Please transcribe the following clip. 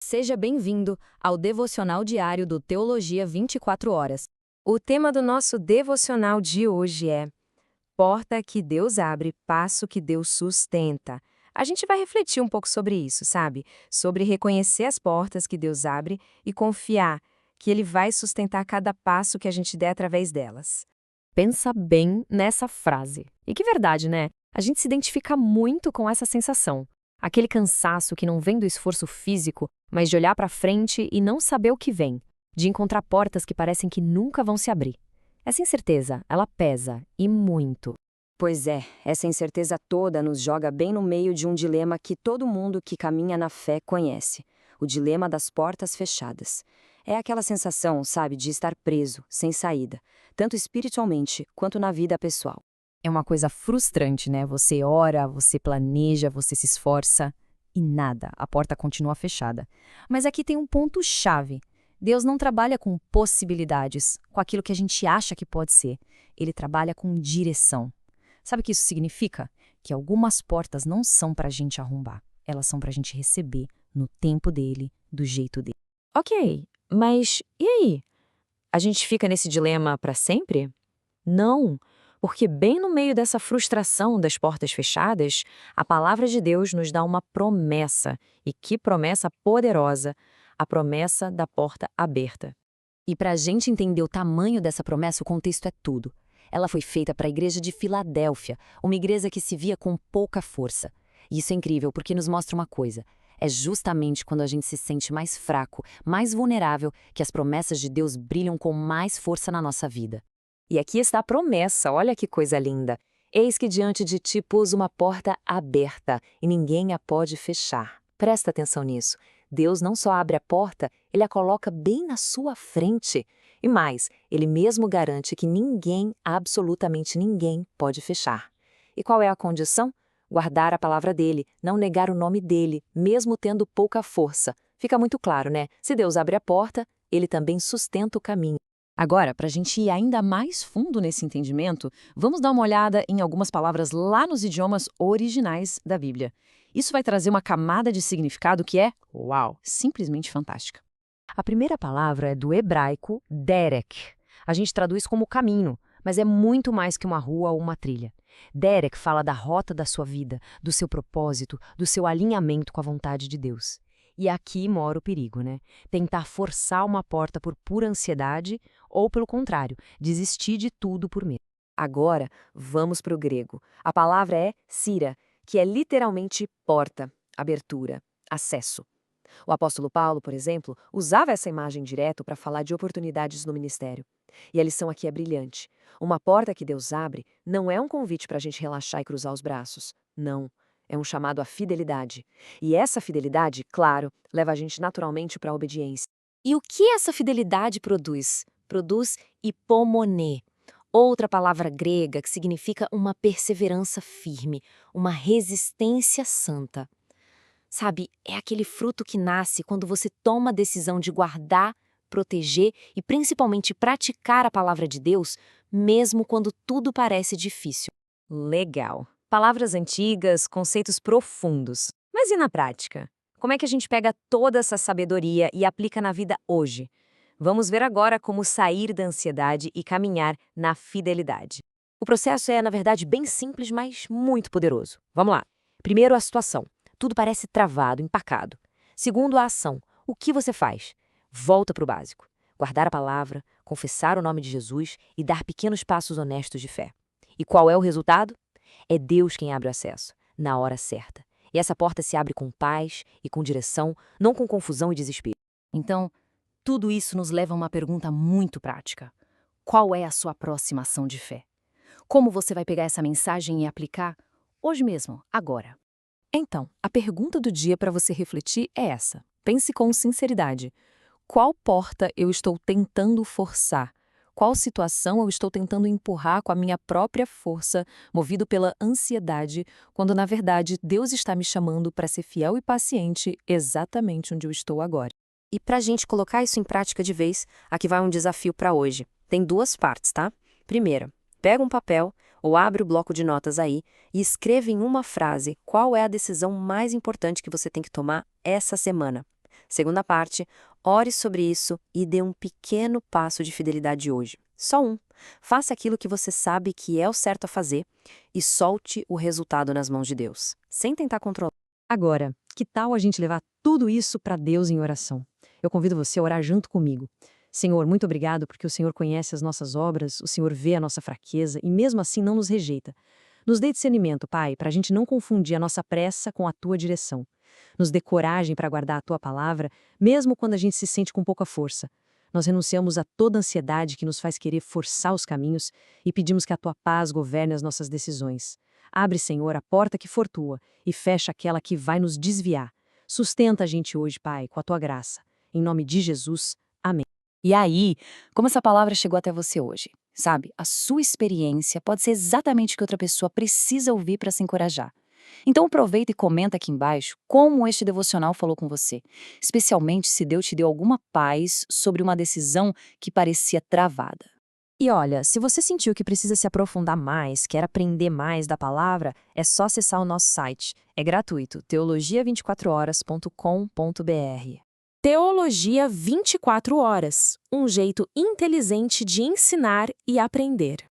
Seja bem-vindo ao devocional diário do Teologia 24 Horas. O tema do nosso devocional de hoje é Porta que Deus abre, passo que Deus sustenta. A gente vai refletir um pouco sobre isso, sabe? Sobre reconhecer as portas que Deus abre e confiar que Ele vai sustentar cada passo que a gente der através delas. Pensa bem nessa frase. E que verdade, né? A gente se identifica muito com essa sensação. Aquele cansaço que não vem do esforço físico, mas de olhar para frente e não saber o que vem. De encontrar portas que parecem que nunca vão se abrir. Essa incerteza, ela pesa, e muito. Pois é, essa incerteza toda nos joga bem no meio de um dilema que todo mundo que caminha na fé conhece: o dilema das portas fechadas. É aquela sensação, sabe, de estar preso, sem saída, tanto espiritualmente quanto na vida pessoal. É uma coisa frustrante, né? Você ora, você planeja, você se esforça e nada, a porta continua fechada. Mas aqui tem um ponto-chave. Deus não trabalha com possibilidades, com aquilo que a gente acha que pode ser. Ele trabalha com direção. Sabe o que isso significa? Que algumas portas não são para a gente arrombar. Elas são para a gente receber no tempo dele, do jeito dele. Ok, mas e aí? A gente fica nesse dilema para sempre? Não, porque bem no meio dessa frustração das portas fechadas, a palavra de Deus nos dá uma promessa. E que promessa poderosa! A promessa da porta aberta. E para a gente entender o tamanho dessa promessa, o contexto é tudo. Ela foi feita para a igreja de Filadélfia, uma igreja que se via com pouca força. E isso é incrível porque nos mostra uma coisa. É justamente quando a gente se sente mais fraco, mais vulnerável, que as promessas de Deus brilham com mais força na nossa vida. E aqui está a promessa, olha que coisa linda. Eis que diante de ti pus uma porta aberta, e ninguém a pode fechar. Presta atenção nisso. Deus não só abre a porta, ele a coloca bem na sua frente. E mais, ele mesmo garante que ninguém, absolutamente ninguém, pode fechar. E qual é a condição? Guardar a palavra dele, não negar o nome dele, mesmo tendo pouca força. Fica muito claro, né? Se Deus abre a porta, ele também sustenta o caminho. Agora, para a gente ir ainda mais fundo nesse entendimento, vamos dar uma olhada em algumas palavras lá nos idiomas originais da Bíblia. Isso vai trazer uma camada de significado que é, uau, simplesmente fantástica. A primeira palavra é do hebraico derek. A gente traduz como caminho, mas é muito mais que uma rua ou uma trilha. Derek fala da rota da sua vida, do seu propósito, do seu alinhamento com a vontade de Deus. E aqui mora o perigo, né? Tentar forçar uma porta por pura ansiedade ou, pelo contrário, desistir de tudo por medo. Agora, vamos para o grego. A palavra é sira, que é literalmente porta, abertura, acesso. O apóstolo Paulo, por exemplo, usava essa imagem direto para falar de oportunidades no ministério. E a lição aqui é brilhante. Uma porta que Deus abre não é um convite para a gente relaxar e cruzar os braços. Não. É um chamado à fidelidade. E essa fidelidade, claro, leva a gente naturalmente para a obediência. E o que essa fidelidade produz? Produz hipomoné, outra palavra grega que significa uma perseverança firme, uma resistência santa. Sabe, é aquele fruto que nasce quando você toma a decisão de guardar, proteger e principalmente praticar a palavra de Deus, mesmo quando tudo parece difícil. Legal. Palavras antigas, conceitos profundos. Mas e na prática? Como é que a gente pega toda essa sabedoria e aplica na vida hoje? Vamos ver agora como sair da ansiedade e caminhar na fidelidade. O processo é, na verdade, bem simples, mas muito poderoso. Vamos lá. Primeiro, a situação. Tudo parece travado, empacado. Segundo, a ação. O que você faz? Volta para o básico. Guardar a palavra, confessar o nome de Jesus e dar pequenos passos honestos de fé. E qual é o resultado? É Deus quem abre o acesso, na hora certa. E essa porta se abre com paz e com direção, não com confusão e desespero. Então, tudo isso nos leva a uma pergunta muito prática. Qual é a sua próxima ação de fé? Como você vai pegar essa mensagem e aplicar hoje mesmo, agora? Então, a pergunta do dia para você refletir é essa. Pense com sinceridade. Qual porta eu estou tentando forçar? Qual situação eu estou tentando empurrar com a minha própria força, movido pela ansiedade, quando na verdade Deus está me chamando para ser fiel e paciente exatamente onde eu estou agora? E para a gente colocar isso em prática de vez, aqui vai um desafio para hoje. Tem duas partes, tá? Primeira, pega um papel ou abre o bloco de notas aí e escreva em uma frase qual é a decisão mais importante que você tem que tomar essa semana. Segunda parte, ore sobre isso e dê um pequeno passo de fidelidade hoje. Só um. Faça aquilo que você sabe que é o certo a fazer e solte o resultado nas mãos de Deus, sem tentar controlar. Agora, que tal a gente levar tudo isso para Deus em oração? Eu convido você a orar junto comigo. Senhor, muito obrigado porque o Senhor conhece as nossas obras, o Senhor vê a nossa fraqueza e mesmo assim não nos rejeita. Nos dê discernimento, Pai, para a gente não confundir a nossa pressa com a Tua direção. Nos dê coragem para guardar a Tua palavra, mesmo quando a gente se sente com pouca força. Nós renunciamos a toda ansiedade que nos faz querer forçar os caminhos e pedimos que a Tua paz governe as nossas decisões. Abre, Senhor, a porta que for Tua e fecha aquela que vai nos desviar. Sustenta a gente hoje, Pai, com a Tua graça. Em nome de Jesus, amém. E aí, como essa palavra chegou até você hoje? Sabe, a sua experiência pode ser exatamente o que outra pessoa precisa ouvir para se encorajar. Então aproveita e comenta aqui embaixo como este devocional falou com você, especialmente se Deus te deu alguma paz sobre uma decisão que parecia travada. E olha, se você sentiu que precisa se aprofundar mais, quer aprender mais da palavra, é só acessar o nosso site. É gratuito, teologia24horas.com.br. Teologia 24 horas, um jeito inteligente de ensinar e aprender.